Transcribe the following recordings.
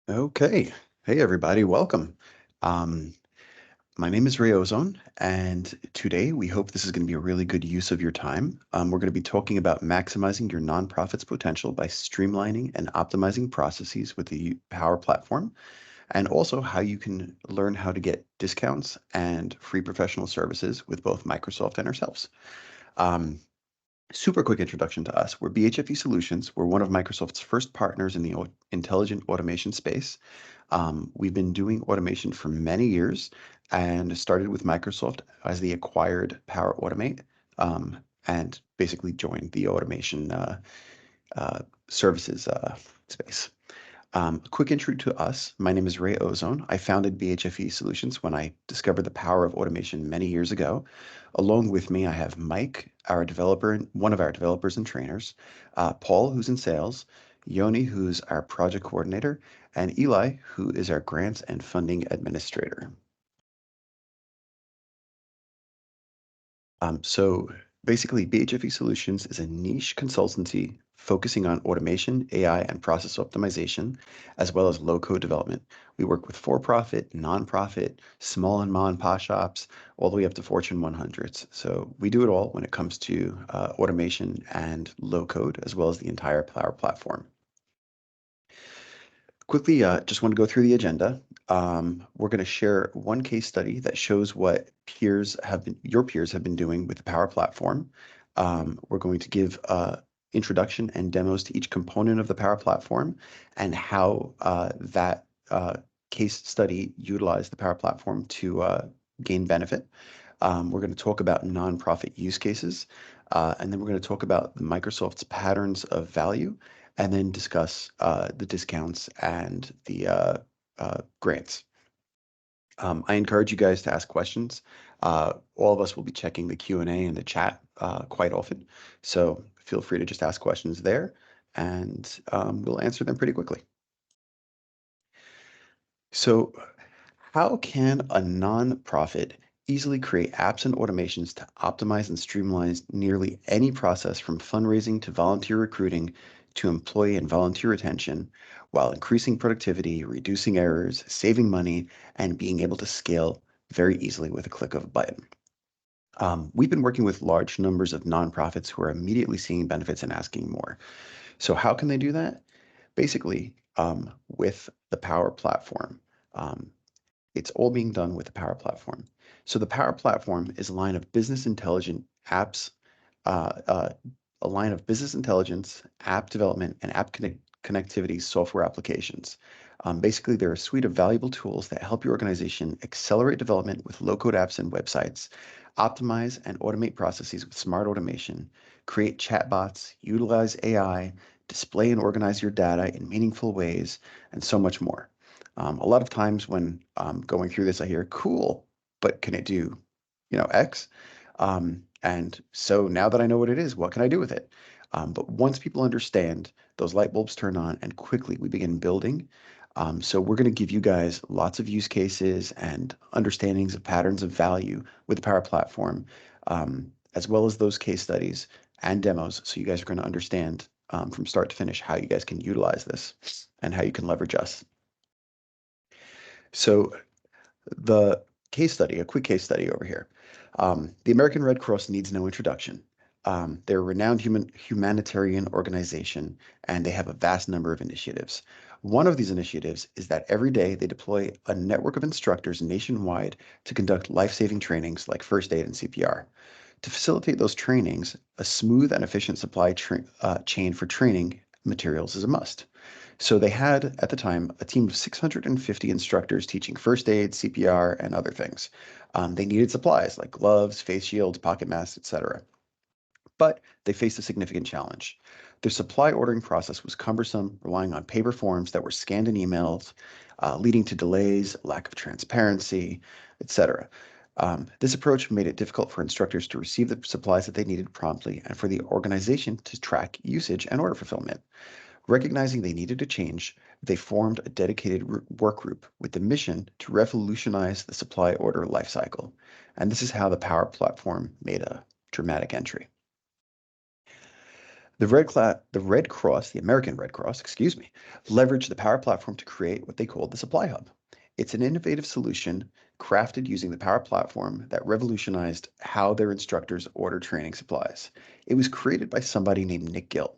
Okay. Hey, everybody. Welcome. Um, my name is Ray Ozone, and today we hope this is going to be a really good use of your time. We're going to be talking about maximizing your nonprofit's potential by streamlining and optimizing processes with the Power Platform, and also how you can learn how to get discounts and free professional services with both Microsoft and ourselves. Um, Super quick introduction to us. We're BHFE Solutions. We're one of Microsoft's first partners in the intelligent automation space. We've been doing automation for many years and started with Microsoft as the acquired Power Automate, and basically joined the automation uh, services space. A quick intro to us. My name is Ray Ozone. I founded BHFE Solutions when I discovered the power of automation many years ago. Along with me, I have Mike, our developer, one of our developers and trainers, Paul, who's in sales, Yoni, who's our project coordinator, and Eli, who is our grants and funding administrator. So basically, BHFE Solutions is a niche consultancy focusing on automation, AI, and process optimization, as well as low-code development. We work with for-profit, nonprofit, small and mom and pop shops, all the way up to Fortune 100s. So we do it all when it comes to automation and low-code, as well as the entire Power Platform. Quickly, just want to go through the agenda. We're going to share one case study that shows what your peers have been doing with the Power Platform. We're going to give introduction and demos to each component of the Power Platform and how that case study utilized the Power Platform to gain benefit. We're going to talk about nonprofit use cases, and then we're going to talk about Microsoft's patterns of value, and then discuss the discounts and the grants. I encourage you guys to ask questions. All of us will be checking the Q&A and the chat quite often, so feel free to just ask questions there, and we'll answer them pretty quickly. So, how can a nonprofit easily create apps and automations to optimize and streamline nearly any process from fundraising to volunteer recruiting to employee and volunteer retention while increasing productivity, reducing errors, saving money, and being able to scale very easily with a click of a button? We've been working with large numbers of nonprofits who are immediately seeing benefits and asking more. So, how can they do that? Basically, with the Power Platform. Um, it's all being done with the Power Platform. So the Power Platform is a line of business intelligent apps, uh, uh, a line of business intelligence, app development, and connectivity software applications. Basically, they're a suite of valuable tools that help your organization accelerate development with low-code apps and websites, optimize and automate processes with smart automation, create chatbots, utilize AI, display and organize your data in meaningful ways, and so much more. A lot of times when going through this, I hear, cool, but can it do, X? And so now that I know what it is, what can I do with it? But once people understand, those light bulbs turn on and quickly we begin building. So we're going to give you guys lots of use cases and understandings of patterns of value with the Power Platform, as well as those case studies and demos. So you guys are going to understand from start to finish how you guys can utilize this and how you can leverage us. So the case study, a quick case study over here. The American Red Cross needs no introduction. They're a renowned humanitarian organization, and they have a vast number of initiatives. One of these initiatives is that every day they deploy a network of instructors nationwide to conduct life-saving trainings like first aid and CPR. To facilitate those trainings, a smooth and efficient supply chain for training materials is a must. So they had, at the time, a team of 650 instructors teaching first aid, CPR, and other things. They needed supplies like gloves, face shields, pocket masks, etc. But they faced a significant challenge. Their supply ordering process was cumbersome, relying on paper forms that were scanned in emails, leading to delays, lack of transparency, etc. This approach made it difficult for instructors to receive the supplies that they needed promptly and for the organization to track usage and order fulfillment. Recognizing they needed a change, they formed a dedicated work group with the mission to revolutionize the supply order lifecycle. And this is how the Power Platform made a dramatic entry. The the American Red Cross, excuse me, leveraged the Power Platform to create what they called the Supply Hub. It's an innovative solution crafted using the Power Platform that revolutionized how their instructors order training supplies. It was created by somebody named Nick Gill.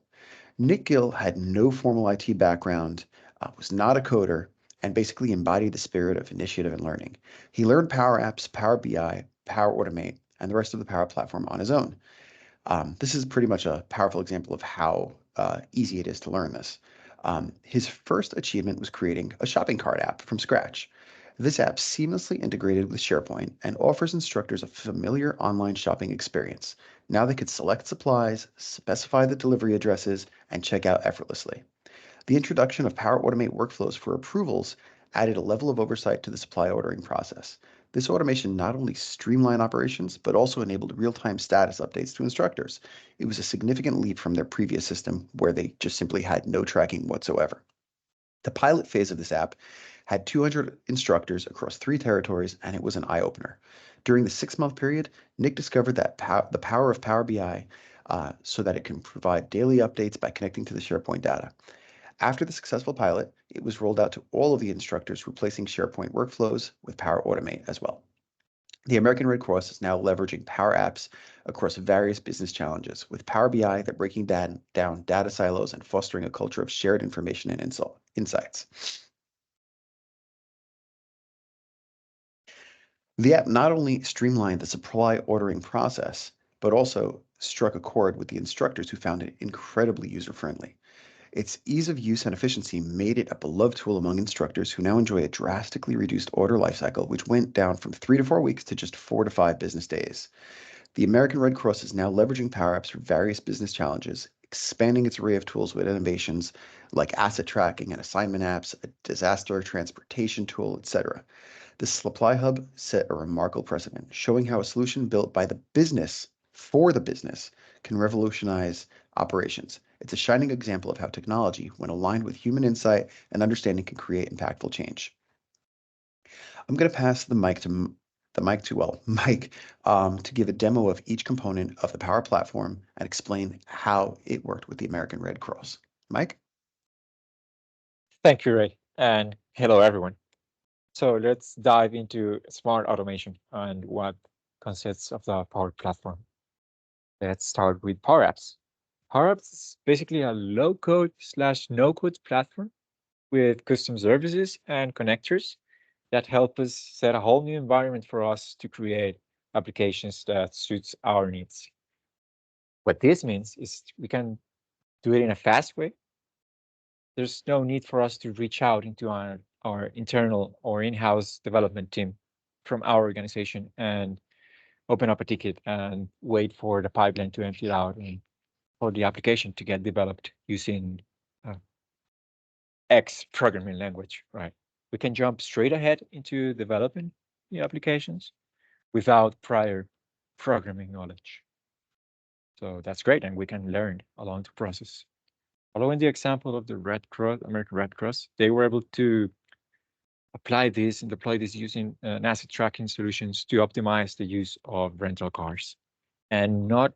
Nick Gill had no formal IT background, was not a coder, and basically embodied the spirit of initiative and learning. He learned Power Apps, Power BI, Power Automate, and the rest of the Power Platform on his own. This is pretty much a powerful example of how easy it is to learn this. His first achievement was creating a shopping cart app from scratch. This app seamlessly integrated with SharePoint and offers instructors a familiar online shopping experience. Now they could select supplies, specify the delivery addresses, and check out effortlessly. The introduction of Power Automate workflows for approvals added a level of oversight to the supply ordering process. This automation not only streamlined operations, but also enabled real-time status updates to instructors. It was a significant leap from their previous system where they just simply had no tracking whatsoever. The pilot phase of this app had 200 instructors across 3 territories, and it was an eye-opener. During the 6-month period, Nick discovered that the power of Power BI so that it can provide daily updates by connecting to the SharePoint data. After the successful pilot, it was rolled out to all of the instructors, replacing SharePoint workflows with Power Automate as well. The American Red Cross is now leveraging Power Apps across various business challenges, with Power BI that breaking down data silos and fostering a culture of shared information and insights. The app not only streamlined the supply ordering process, but also struck a chord with the instructors who found it incredibly user-friendly. Its ease of use and efficiency made it a beloved tool among instructors who now enjoy a drastically reduced order lifecycle, which went down from 3 to 4 weeks to just 4 to 5 business days. The American Red Cross is now leveraging Power Apps for various business challenges, expanding its array of tools with innovations like asset tracking and assignment apps, a disaster transportation tool, etc. The Supply Hub set a remarkable precedent, showing how a solution built by the business for the business can revolutionize operations. It's a shining example of how technology, when aligned with human insight and understanding, can create impactful change. I'm going to pass Mike to give a demo of each component of the Power Platform and explain how it worked with the American Red Cross. Mike? Thank you, Ray, and hello, everyone. So let's dive into smart automation and what consists of the Power Platform. Let's start with Power Apps. Power Apps is basically a low-code slash no-code platform with custom services and connectors that help us set a whole new environment for us to create applications that suits our needs. What this means is we can do it in a fast way. There's no need for us to reach out into our internal or in-house development team from our organization and open up a ticket and wait for the pipeline to empty out and for the application to get developed using uh, X programming language, right? We can jump straight ahead into developing the applications without prior programming knowledge. So that's great, and we can learn along the process. Following the example of the Red Cross, American Red Cross, they were able to apply this and deploy this using asset tracking solutions to optimize the use of rental cars. And not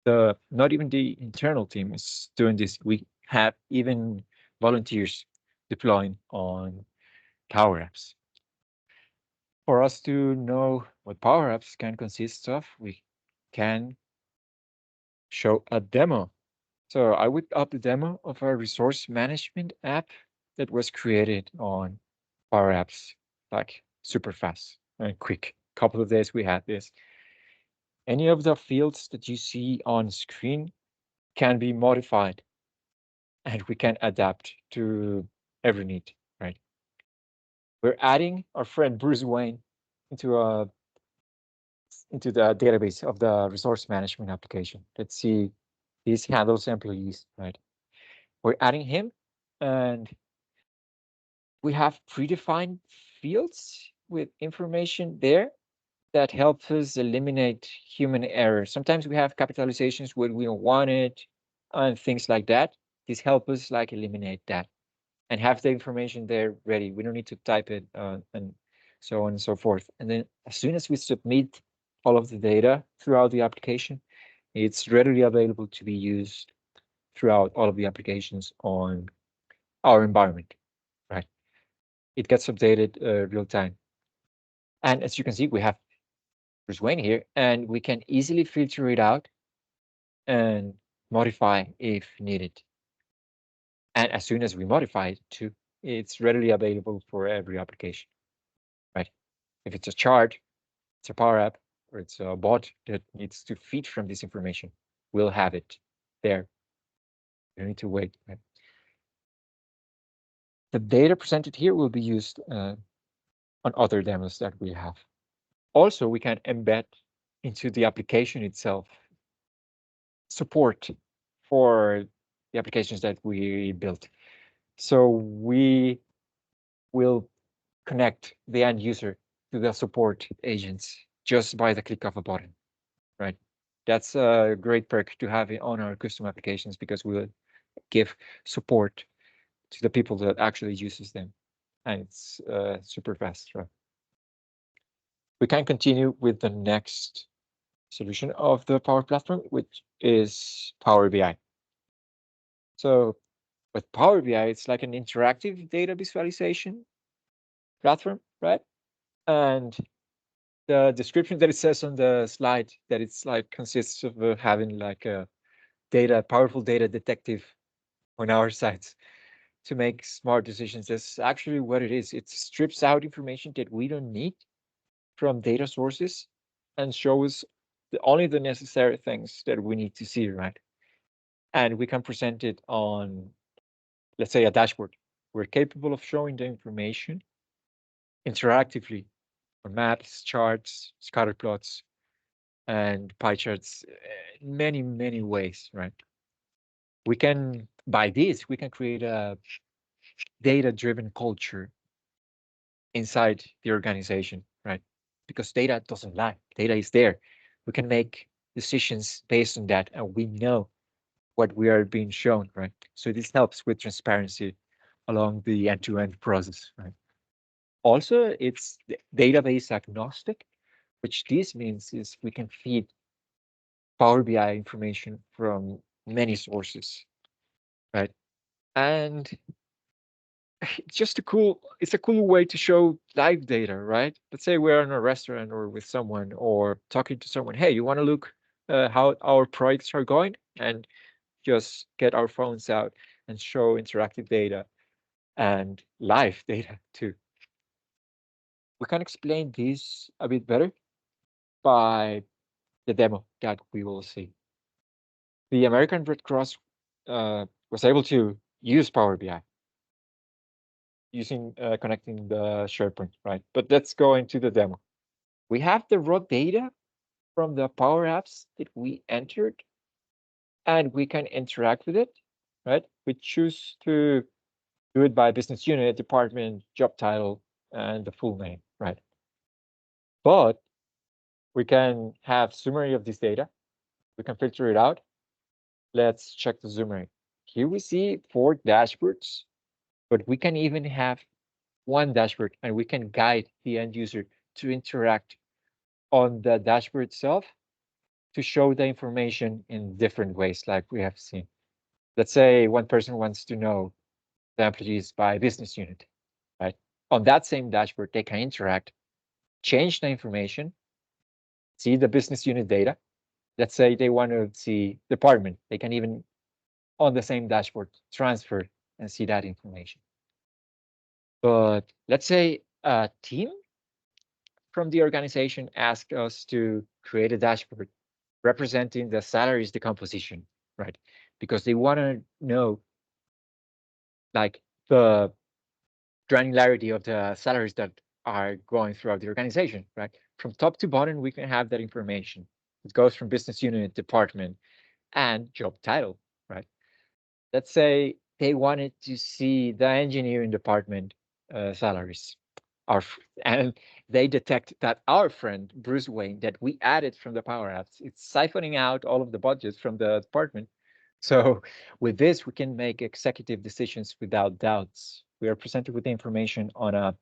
even the internal team is doing this. We have even volunteers deploying on Power Apps. For us to know what Power Apps can consist of, we can show a demo. So I whipped up the demo of a resource management app that was created on Power Apps, like super fast and quick. Couple of days we had this. Any of the fields that you see on screen can be modified and we can adapt to every need, right? We're adding our friend Bruce Wayne into a into the database of the resource management application. Let's see, this handles employees, right? We're adding him and we have predefined fields with information there that helps us eliminate human error. Sometimes we have capitalizations where we don't want it and things like that. This helps us like eliminate that and have the information there ready. We don't need to type it and so on and so forth. And then as soon as we submit all of the data throughout the application, it's readily available to be used throughout all of the applications on our environment, right? It gets updated real time. And as you can see, we have Bruce Wayne here, and we can easily filter it out and modify if needed. And as soon as we modify it too, it's readily available for every application, right? If it's a chart, it's a Power App, or it's a bot that needs to feed from this information, we'll have it there. You don't need to wait, right? The data presented here will be used on other demos that we have. Also, we can embed into the application itself support for the applications that we built. So we will connect the end user to the support agents just by the click of a button, right? That's a great perk to have on our custom applications because we'll give support to the people that actually uses them, and it's super fast, right? We can continue with the next solution of the Power Platform, which is Power BI. So with Power BI, it's like an interactive data visualization platform, right? And the description that it says on the slide that it's like consists of having like a powerful data detective on our sides to make smart decisions. That's actually what it is. It strips out information that we don't need from data sources and shows only the necessary things that we need to see, right? And we can present it on, let's say, a dashboard. We're capable of showing the information interactively on maps, charts, scatter plots, and pie charts in many, many ways, right? We can, by this, we can create a data-driven culture inside the organization, right? Because data doesn't lie. Data is there. We can make decisions based on that, and we know what we are being shown, right? So this helps with transparency along the end-to-end process, right? Also, it's database agnostic, which this means is we can feed Power BI information from many sources, right? And it's a cool way to show live data, right? Let's say we're in a restaurant or with someone or talking to someone. Hey, you want to look how our projects are going? And just get our phones out and show interactive data and live data too. We can explain this a bit better by the demo that we will see. The American Red Cross was able to use Power BI using connecting the SharePoint, right? But let's go into the demo. We have the raw data from the Power Apps that we entered, and we can interact with it, right? We choose to do it by business unit, department, job title, and the full name, right? But we can have summary of this data. We can filter it out. Let's check the summary. Here we see 4 dashboards, but we can even have one dashboard, and we can guide the end user to interact on the dashboard itself to show the information in different ways, like we have seen. Let's say one person wants to know the employees by business unit, right? On that same dashboard, they can interact, change the information, see the business unit data. Let's say they want to see department, they can even on the same dashboard transfer and see that information. But let's say a team from the organization asked us to create a dashboard representing the salaries decomposition, right? Because they want to know like the granularity of the salaries that are going throughout the organization, right? From top to bottom, we can have that information. It goes from business unit, department, and job title, right? Let's say they wanted to see the engineering department salaries. And they detect that our friend Bruce Wayne that we added from the Power Apps, it's siphoning out all of the budgets from the department. So with this, we can make executive decisions without doubts. We are presented with the information on a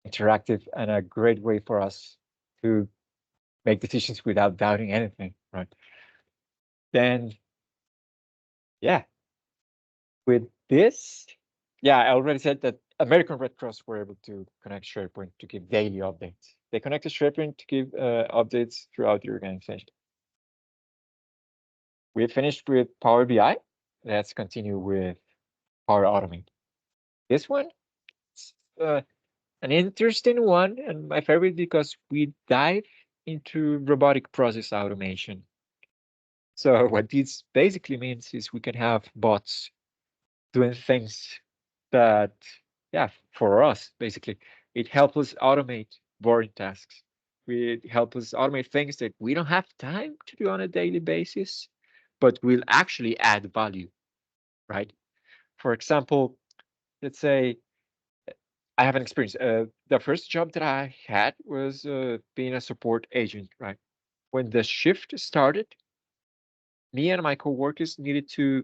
interactive and a great way for us to make decisions without doubting anything, right? Then, yeah, With this, yeah, I already said that American Red Cross were able to connect SharePoint to give daily updates. They connected SharePoint to give updates throughout the organization. We finished with Power BI. Let's continue with Power Automate. This one, uh, an interesting one and my favorite because we dive into robotic process automation. So what this basically means is we can have bots doing things that, yeah, for us, basically, it helps us automate boring tasks. It helps us automate things that we don't have time to do on a daily basis, but will actually add value, right? For example, let's say I have an experience. The first job that I had was being a support agent, right? When the shift started, me and my coworkers needed to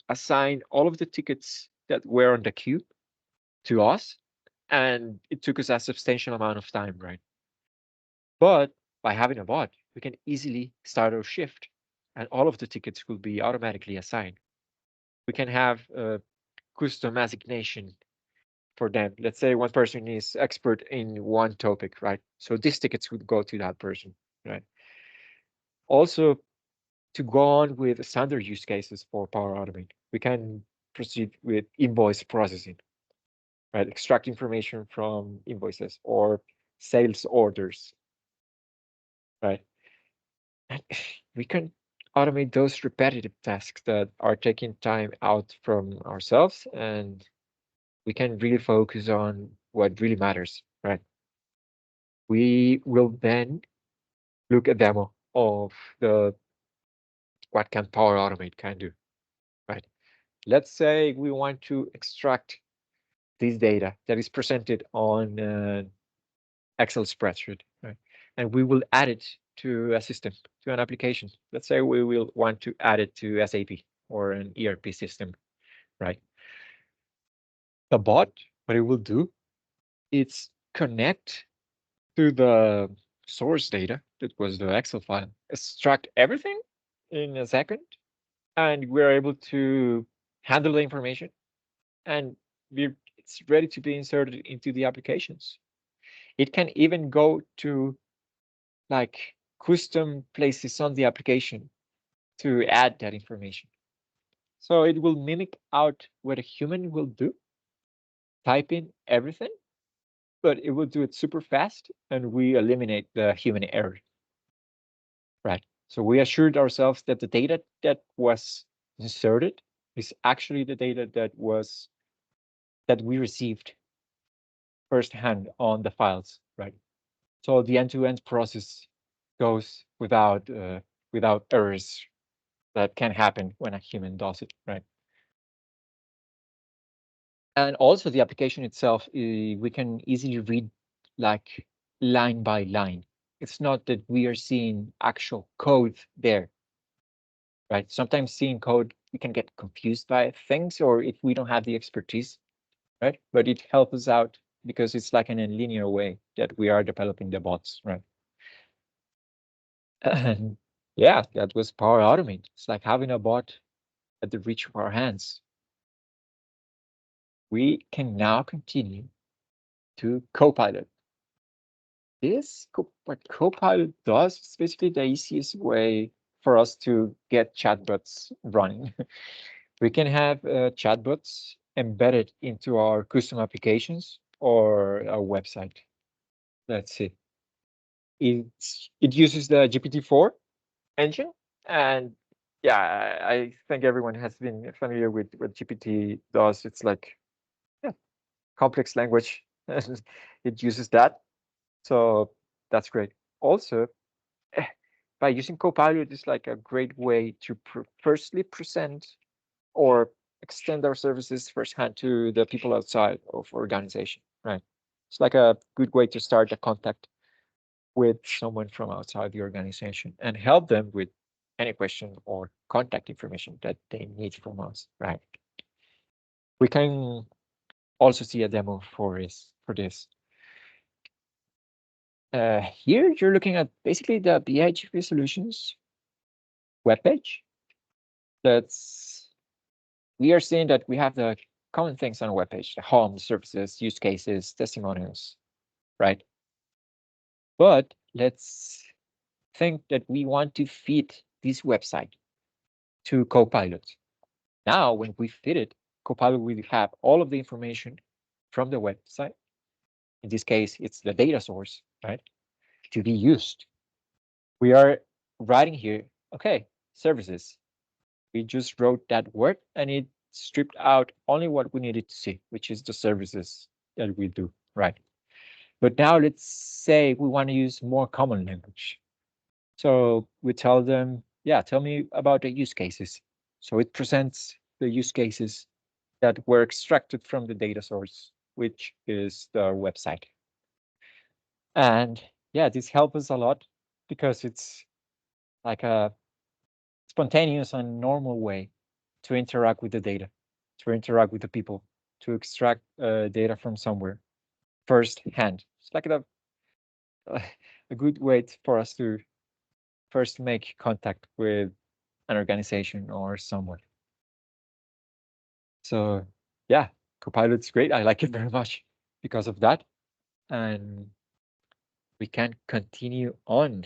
assign all of the tickets that were on the queue to us, and it took us a substantial amount of time, right? But by having a bot, we can easily start our shift, and all of the tickets will be automatically assigned. We can have a custom assignation for them. Let's say one person is expert in one topic, right? So these tickets would go to that person, right? Also, to go on with standard use cases for Power Automate, we can proceed with invoice processing, right? Extract information from invoices or sales orders, right? And we can automate those repetitive tasks that are taking time out from ourselves, and we can really focus on what really matters, right? We will then look at demo of the what can Power Automate can do, right? Let's say we want to extract this data that is presented on an Excel spreadsheet, right? And we will add it to a system, to an application. Let's say we will want to add it to SAP or an ERP system, right? The bot, what it will do, it's connect to the source data that was the Excel file, extract everything in a second, and we're able to handle the information, and it's ready to be inserted into the applications. It can even go to like custom places on the application to add that information. So it will mimic out what a human will do, type in everything, but it will do it super fast, and we eliminate the human error, right? So we assured ourselves that the data that was inserted is actually the data that we received firsthand on the files, right? So the end-to-end process goes without errors that can happen when a human does it, right? And also the application itself, we can easily read like line by line. It's not that we are seeing actual code there, right? Sometimes seeing code, we can get confused by things, or if we don't have the expertise, right? But it helps us out because it's like in a linear way that we are developing the bots, right? And yeah, that was Power Automate. It's like having a bot at the reach of our hands. We can now continue to Copilot. What Copilot does is basically the easiest way for us to get chatbots running. We can have chatbots embedded into our custom applications or our website. Let's see. It uses the GPT-4 engine, and yeah, I think everyone has been familiar with what GPT does. It's like, yeah, complex language. It uses that, so that's great. Also, eh, by using Copilot is like a great way to firstly present or extend our services firsthand to the people outside of organization, right? It's like a good way to start a contact with someone from outside the organization and help them with any question or contact information that they need from us, right? We can also see a demo for this. Here you're looking at basically the BHFE Solutions webpage. Let's we are seeing that we have the common things on a web page: the home, services, use cases, testimonials, right? But let's think that we want to fit this website to Copilot. Now, when we fit it, Copilot will have all of the information from the website. In this case, it's the data source, right? To be used. We are writing here, okay, services. We just wrote that word and it stripped out only what we needed to see, which is the services that we do, right? But now let's say we want to use more common language. So we tell them, yeah, tell me about the use cases. So it presents the use cases that were extracted from the data source, which is the website. And yeah, this helps us a lot because it's like a spontaneous and normal way to interact with the data, to interact with the people, to extract data from somewhere firsthand. It's like a good way for us to first make contact with an organization or someone. So yeah, Copilot's great. I like it very much because of that. And we can continue on.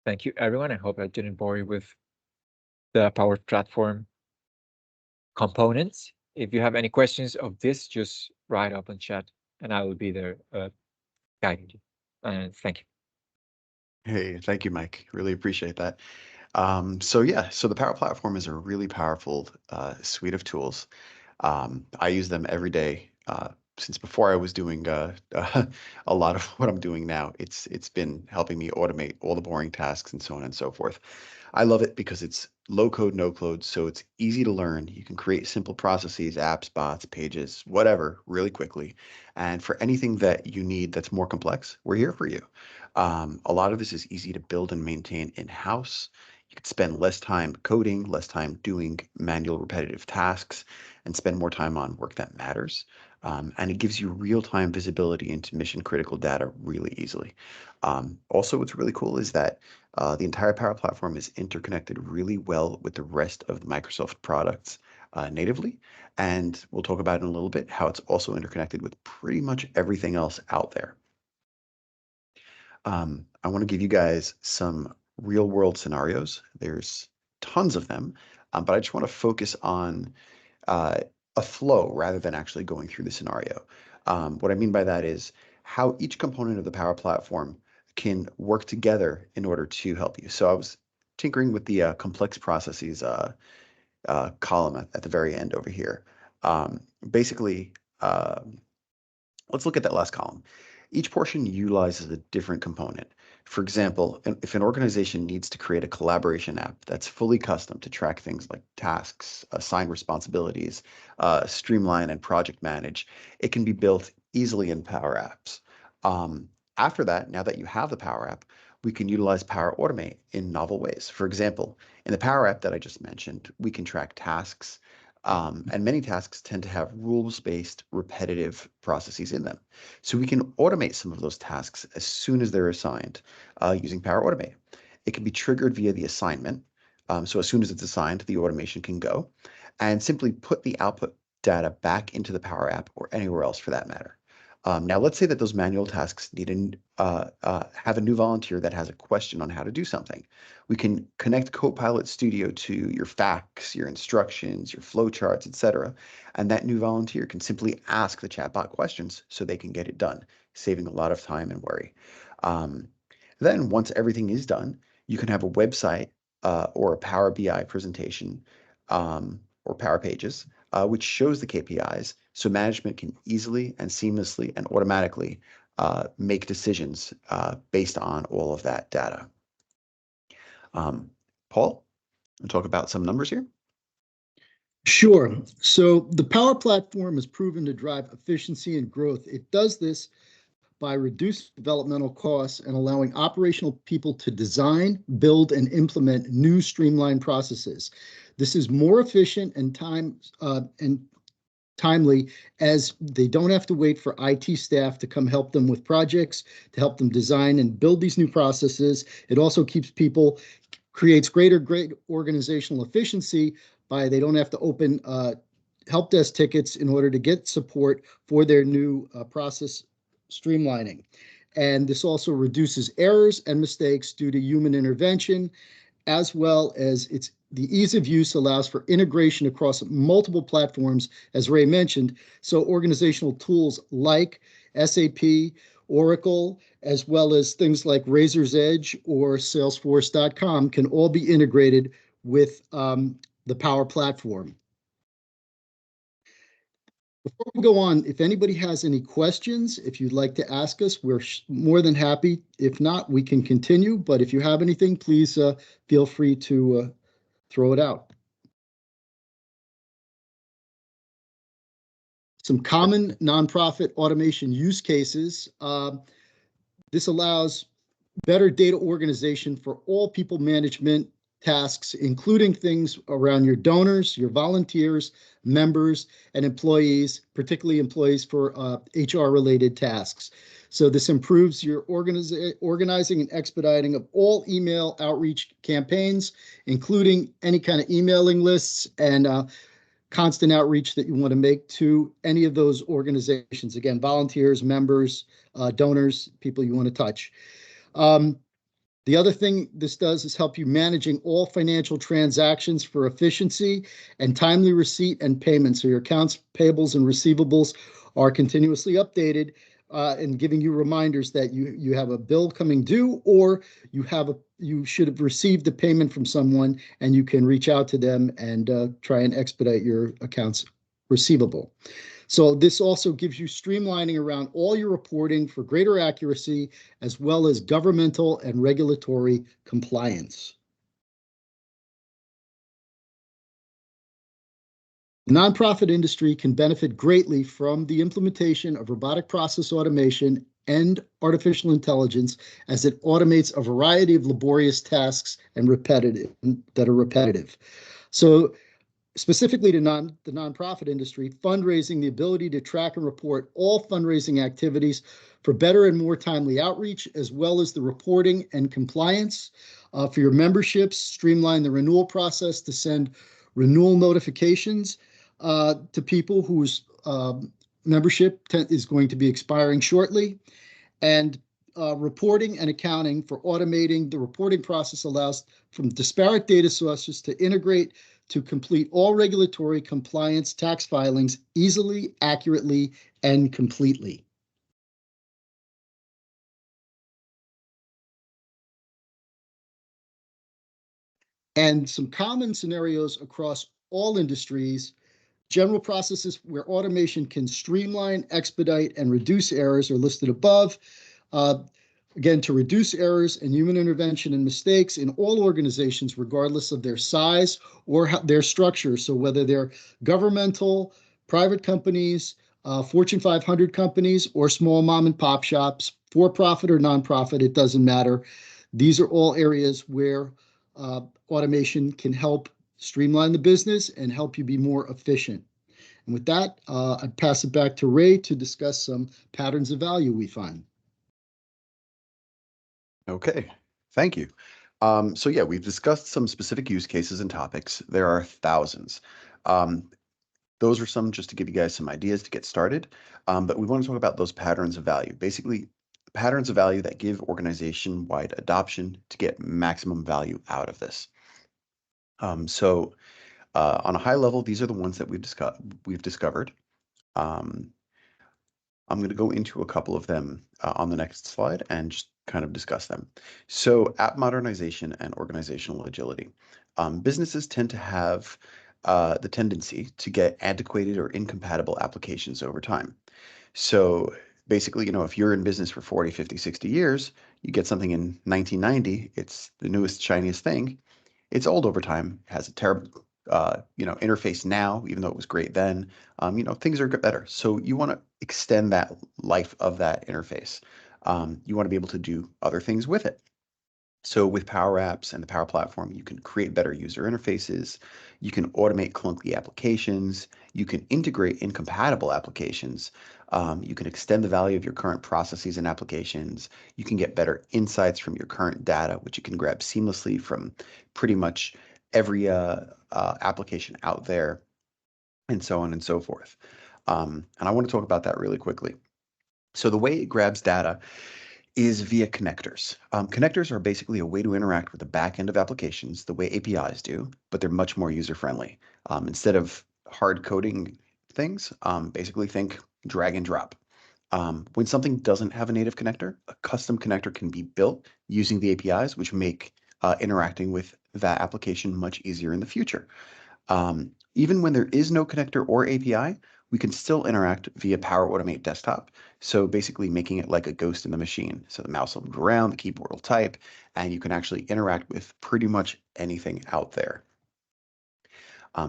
Thank you, everyone. I hope I didn't bore you with the Power Platform components. If you have any questions of this, just write up in chat and I will be there guiding you. And thank you. Hey, thank you, Mike. Really appreciate that. So yeah, so the Power Platform is a really powerful suite of tools. I use them every day since before I was doing a lot of what I'm doing now. It's been helping me automate all the boring tasks and so on and so forth. I love it because it's low code, no code, so it's easy to learn. You can create simple processes, apps, bots, pages, whatever, really quickly. And for anything that you need that's more complex, we're here for you. A lot of this is easy to build and maintain in-house. You could spend less time coding, less time doing manual repetitive tasks, and spend more time on work that matters. And it gives you real-time visibility into mission-critical data really easily. Also, what's really cool is that the entire Power Platform is interconnected really well with the rest of the Microsoft products natively. And we'll talk about in a little bit how it's also interconnected with pretty much everything else out there. I want to give you guys some real world scenarios. There's tons of them, but I just want to focus on uh, a flow rather than actually going through the scenario. What I mean by that is how each component of the Power Platform can work together in order to help you. So I was tinkering with the complex processes column at the very end over here. Basically, uh, let's look at that last column. Each portion utilizes a different component. For example, if an organization needs to create a collaboration app that's fully custom to track things like tasks, assign responsibilities, streamline and project manage, it can be built easily in Power Apps. After that, now that you have the Power App, we can utilize Power Automate in novel ways. For example, in the Power App that I just mentioned, we can track tasks, and many tasks tend to have rules-based repetitive processes in them. So we can automate some of those tasks as soon as they're assigned using Power Automate. It can be triggered via the assignment. So as soon as it's assigned, the automation can go and simply put the output data back into the Power App or anywhere else for that matter. Now, let's say that those manual tasks need have a new volunteer that has a question on how to do something. We can connect Copilot Studio to your facts, your instructions, your flowcharts, etc. And that new volunteer can simply ask the chatbot questions so they can get it done, saving a lot of time and worry. Then once everything is done, you can have a website or a Power BI presentation or Power Pages, which shows the KPIs so management can easily and seamlessly and automatically make decisions based on all of that data. Paul, we'll talk about some numbers here. Sure. So the Power Platform is proven to drive efficiency and growth. It does this by reducing developmental costs and allowing operational people to design, build, and implement new streamlined processes. This is more efficient and timely, as they don't have to wait for IT staff to come help them with projects, to help them design and build these new processes. It also creates great organizational efficiency they don't have to open help desk tickets in order to get support for their new process streamlining. And this also reduces errors and mistakes due to human intervention, as well as the ease of use allows for integration across multiple platforms, as Ray mentioned. So organizational tools like SAP, Oracle, as well as things like Razor's Edge or Salesforce.com can all be integrated with the Power Platform. Before we go on, if anybody has any questions, if you'd like to ask us, we're more than happy. If not, we can continue. But if you have anything, please feel free to throw it out. Some common nonprofit automation use cases. This allows better data organization for all people management tasks, including things around your donors, your volunteers, members, and employees, particularly employees for HR-related tasks. So this improves your organizing and expediting of all email outreach campaigns, including any kind of emailing lists and constant outreach that you want to make to any of those organizations. Again, volunteers, members, donors, people you want to touch. The other thing this does is help you managing all financial transactions for efficiency and timely receipt and payment. So your accounts payables and receivables are continuously updated and giving you reminders that you have a bill coming due, or you should have received a payment from someone, and you can reach out to them and try and expedite your accounts receivable. So this also gives you streamlining around all your reporting for greater accuracy, as well as governmental and regulatory compliance. The nonprofit industry can benefit greatly from the implementation of robotic process automation and artificial intelligence, as it automates a variety of laborious tasks and that are repetitive. So specifically to the nonprofit industry, fundraising, the ability to track and report all fundraising activities for better and more timely outreach, as well as the reporting and compliance. For your memberships, streamline the renewal process to send renewal notifications to people whose membership is going to be expiring shortly. And reporting and accounting for automating the reporting process allows from disparate data sources to integrate to complete all regulatory compliance tax filings easily, accurately, and completely. And some common scenarios across all industries: general processes where automation can streamline, expedite, and reduce errors are listed above. Again, to reduce errors and human intervention and mistakes in all organizations, regardless of their size or their structure. So whether they're governmental, private companies, Fortune 500 companies, or small mom and pop shops, for-profit or nonprofit, it doesn't matter. These are all areas where automation can help streamline the business and help you be more efficient. And with that, I'd pass it back to Ray to discuss some patterns of value we find. Okay, thank you. So yeah, we've discussed some specific use cases and topics. There are thousands. Those are some just to give you guys some ideas to get started. But we want to talk about those patterns of value. Basically, patterns of value that give organization-wide adoption to get maximum value out of this. So on a high level, these are the ones that we've discovered. I'm going to go into a couple of them on the next slide and just kind of discuss them. So app modernization and organizational agility. Businesses tend to have the tendency to get antiquated or incompatible applications over time. So basically, if you're in business for 40, 50, 60 years, you get something in 1990, it's the newest, shiniest thing. It's old over time, has a terrible interface now, even though it was great then. Things are better. So you want to extend that life of that interface. You want to be able to do other things with it. So with Power Apps and the Power Platform, you can create better user interfaces. You can automate clunky applications. You can integrate incompatible applications. You can extend the value of your current processes and applications. You can get better insights from your current data, which you can grab seamlessly from pretty much every application out there, and so on and so forth. And I want to talk about that really quickly. So the way it grabs data is via connectors. Connectors are basically a way to interact with the back end of applications the way APIs do, but they're much more user-friendly. Instead of hard coding things, basically think drag and drop. When something doesn't have a native connector, a custom connector can be built using the APIs, which make interacting with that application much easier in the future. Even when there is no connector or API, we can still interact via Power Automate Desktop. So basically making it like a ghost in the machine. So the mouse will move around, the keyboard will type, and you can actually interact with pretty much anything out there.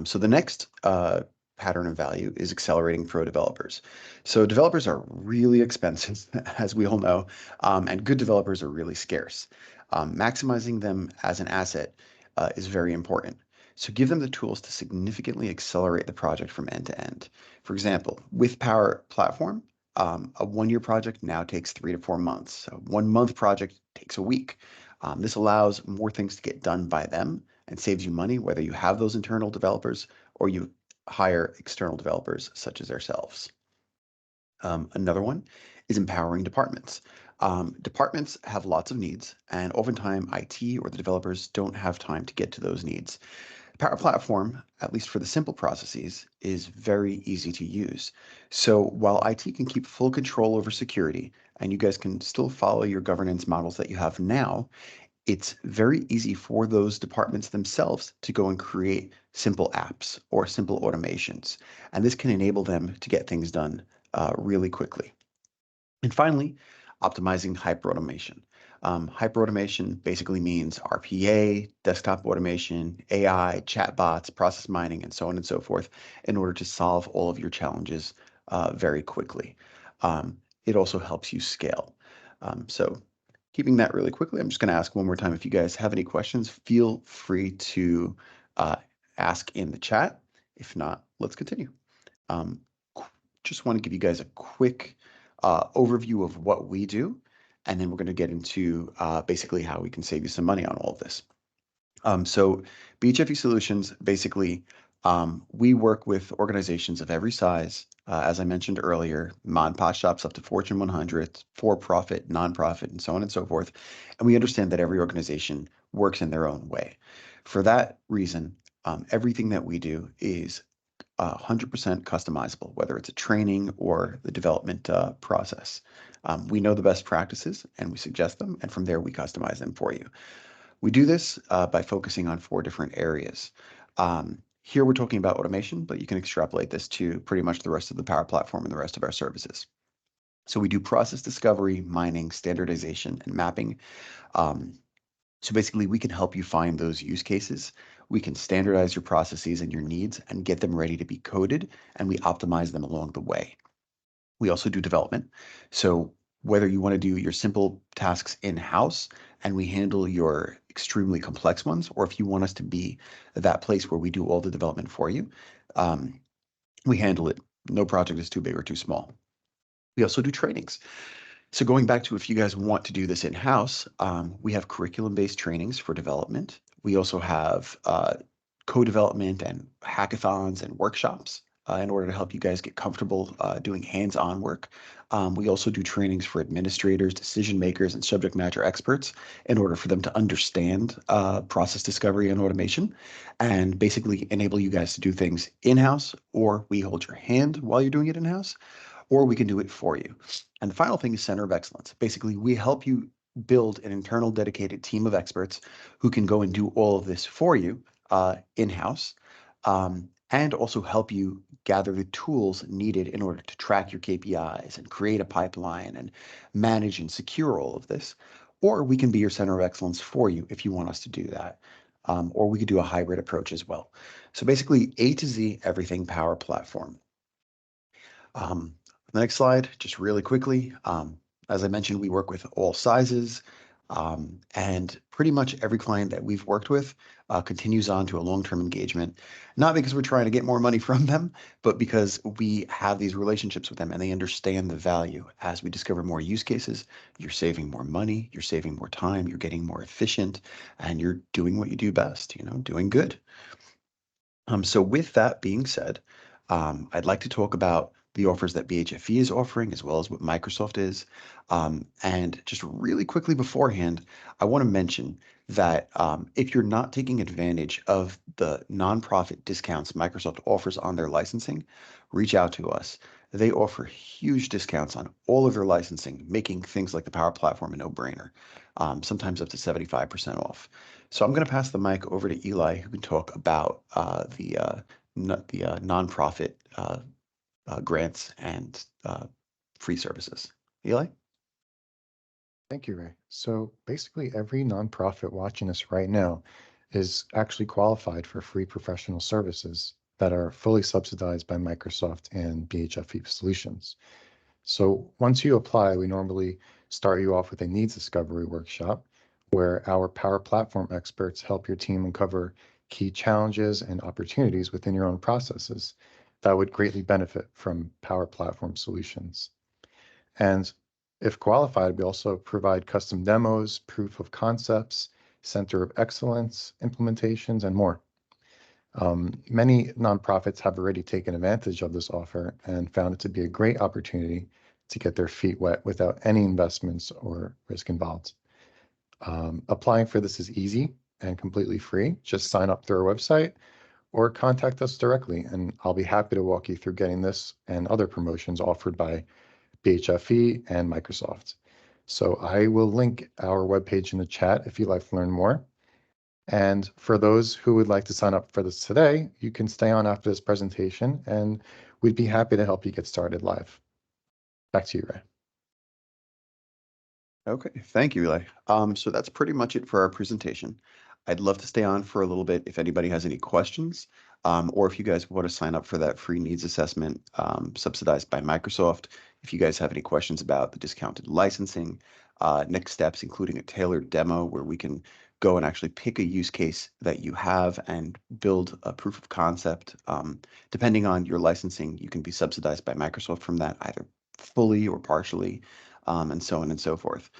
So the next pattern of value is accelerating pro developers. So developers are really expensive, as we all know, and good developers are really scarce. Maximizing them as an asset is very important. So give them the tools to significantly accelerate the project from end to end. For example, with Power Platform, a one-year project now takes 3 to 4 months. A 1-month project takes a week. This allows more things to get done by them and saves you money, whether you have those internal developers or you hire external developers such as ourselves. Another one is empowering departments. Departments have lots of needs, and oftentimes IT or the developers don't have time to get to those needs. Power Platform, at least for the simple processes, is very easy to use. So while IT can keep full control over security, and you guys can still follow your governance models that you have now, it's very easy for those departments themselves to go and create simple apps or simple automations. And this can enable them to get things done really quickly. And finally, optimizing hyperautomation. Hyperautomation basically means RPA, desktop automation, AI, chatbots, process mining, and so on and so forth in order to solve all of your challenges very quickly. It also helps you scale. So keeping that really quickly, I'm just going to ask one more time if you guys have any questions, feel free to ask in the chat. If not, let's continue. Um, just want to give you guys a quick overview of what we do, and then we're going to get into basically how we can save you some money on all of this. So BHFE Solutions, basically, we work with organizations of every size, as I mentioned earlier, mom and pop shops up to Fortune 100, for-profit, nonprofit, and so on and so forth. And we understand that every organization works in their own way. For that reason, everything that we do is 100% customizable, whether it's a training or the development process. We know the best practices and we suggest them, and from there we customize them for you. We do this by focusing on 4 different areas. Here we're talking about automation, but you can extrapolate this to pretty much the rest of the Power Platform and the rest of our services. So we do process discovery, mining, standardization, and mapping. So basically, we can help you find those use cases. We can standardize your processes and your needs and get them ready to be coded, and we optimize them along the way. We also do development. So whether you want to do your simple tasks in-house and we handle your extremely complex ones, or if you want us to be that place where we do all the development for you, we handle it. No project is too big or too small. We also do trainings. So going back to if you guys want to do this in-house, we have curriculum-based trainings for development. We also have co-development and hackathons and workshops in order to help you guys get comfortable doing hands-on work. We also do trainings for administrators, decision makers, and subject matter experts in order for them to understand process discovery and automation and basically enable you guys to do things in-house, or we hold your hand while you're doing it in-house, or we can do it for you. And the final thing is Center of Excellence. Basically, we help you build an internal dedicated team of experts who can go and do all of this for you in-house, and also help you gather the tools needed in order to track your KPIs and create a pipeline and manage and secure all of this. Or we can be your Center of Excellence for you if you want us to do that. Or we could do a hybrid approach as well. So basically, A to Z, everything Power Platform. The next slide, just really quickly. As I mentioned, we work with all sizes, and pretty much every client that we've worked with continues on to a long-term engagement, not because we're trying to get more money from them, but because we have these relationships with them and they understand the value. As we discover more use cases, you're saving more money, you're saving more time, you're getting more efficient, and you're doing what you do best, doing good. So with that being said, I'd like to talk about the offers that BHFE is offering, as well as what Microsoft is. And just really quickly beforehand, I want to mention that if you're not taking advantage of the nonprofit discounts Microsoft offers on their licensing, reach out to us. They offer huge discounts on all of their licensing, making things like the Power Platform a no-brainer, sometimes up to 75% off. So I'm going to pass the mic over to Eli, who can talk about the nonprofit grants and free services. Eli? Thank you, Ray. So basically, every nonprofit watching us right now is actually qualified for free professional services that are fully subsidized by Microsoft and BHFE Solutions. So once you apply, we normally start you off with a needs discovery workshop where our Power Platform experts help your team uncover key challenges and opportunities within your own processes that would greatly benefit from Power Platform solutions. And if qualified, we also provide custom demos, proof of concepts, center of excellence, implementations, and more. Many nonprofits have already taken advantage of this offer and found it to be a great opportunity to get their feet wet without any investments or risk involved. Applying for this is easy and completely free. Just sign up through our website or contact us directly, and I'll be happy to walk you through getting this and other promotions offered by BHFE and Microsoft. So I will link our webpage in the chat if you'd like to learn more. And for those who would like to sign up for this today, you can stay on after this presentation and we'd be happy to help you get started live. Back to you, Ray. Okay, thank you, Eli. So that's pretty much it for our presentation. I'd love to stay on for a little bit if anybody has any questions, or if you guys want to sign up for that free needs assessment subsidized by Microsoft. If you guys have any questions about the discounted licensing, next steps, including a tailored demo where we can go and actually pick a use case that you have and build a proof of concept. Depending on your licensing, you can be subsidized by Microsoft from that, either fully or partially, and so on and so forth.